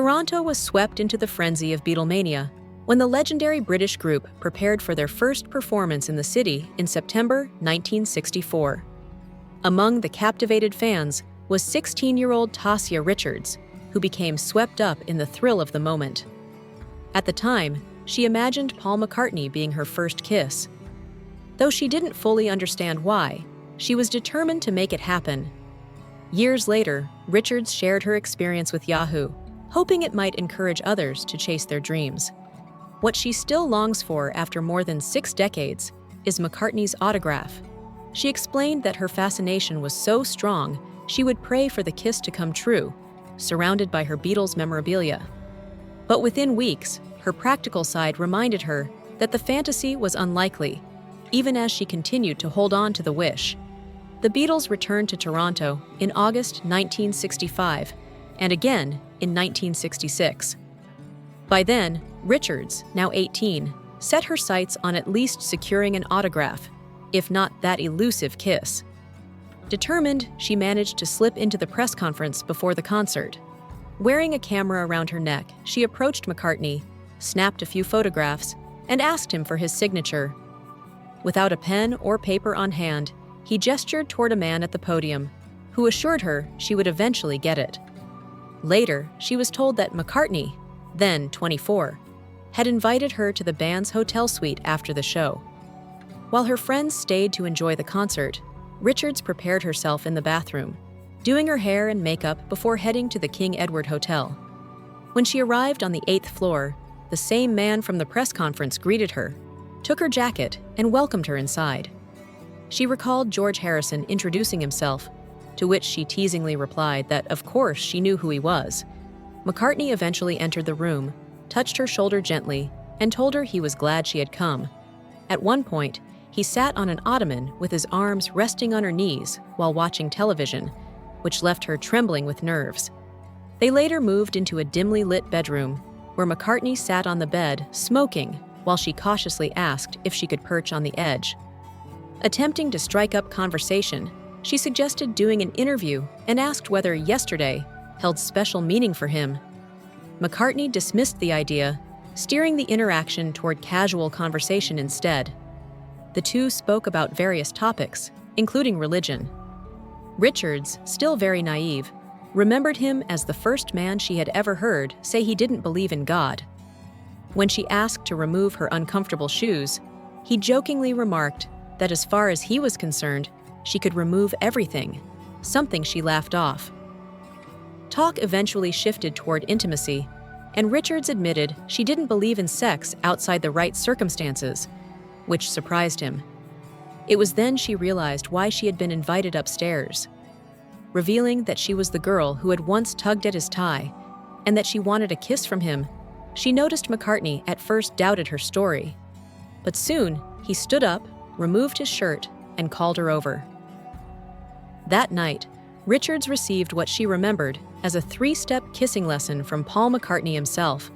Toronto was swept into the frenzy of Beatlemania when the legendary British group prepared for their first performance in the city in September 1964. Among the captivated fans was 16-year-old Tasia Richards, who became swept up in the thrill of the moment. At the time, she imagined Paul McCartney being her first kiss. Though she didn't fully understand why, she was determined to make it happen. Years later, Richards shared her experience with Yahoo, hoping it might encourage others to chase their dreams. What she still longs for after more than 6 decades is McCartney's autograph. She explained that her fascination was so strong, she would pray for the kiss to come true, surrounded by her Beatles memorabilia. But within weeks, her practical side reminded her that the fantasy was unlikely, even as she continued to hold on to the wish. The Beatles returned to Toronto in August 1965, and again in 1966. By then, Richards, now 18, set her sights on at least securing an autograph, if not that elusive kiss. Determined, she managed to slip into the press conference before the concert. Wearing a camera around her neck, she approached McCartney, snapped a few photographs, and asked him for his signature. Without a pen or paper on hand, he gestured toward a man at the podium, who assured her she would eventually get it. Later, she was told that McCartney, then 24, had invited her to the band's hotel suite after the show. While her friends stayed to enjoy the concert, Richards prepared herself in the bathroom, doing her hair and makeup before heading to the King Edward Hotel. When she arrived on the 8th floor, the same man from the press conference greeted her, took her jacket, and welcomed her inside. She recalled George Harrison introducing himself, to which she teasingly replied that of course she knew who he was. McCartney eventually entered the room, touched her shoulder gently, and told her he was glad she had come. At one point, he sat on an ottoman with his arms resting on her knees while watching television, which left her trembling with nerves. They later moved into a dimly lit bedroom, where McCartney sat on the bed, smoking, while she cautiously asked if she could perch on the edge. Attempting to strike up conversation, she suggested doing an interview and asked whether yesterday held special meaning for him. McCartney dismissed the idea, steering the interaction toward casual conversation instead. The two spoke about various topics, including religion. Richards, still very naive, remembered him as the first man she had ever heard say he didn't believe in God. When she asked to remove her uncomfortable shoes, he jokingly remarked that as far as he was concerned, she could remove everything, something she laughed off. Talk eventually shifted toward intimacy, and Richards admitted she didn't believe in sex outside the right circumstances, which surprised him. It was then she realized why she had been invited upstairs, revealing that she was the girl who had once tugged at his tie, and that she wanted a kiss from him. She noticed McCartney at first doubted her story, but soon he stood up, removed his shirt, and called her over. That night, Richards received what she remembered as a 3-step kissing lesson from Paul McCartney himself.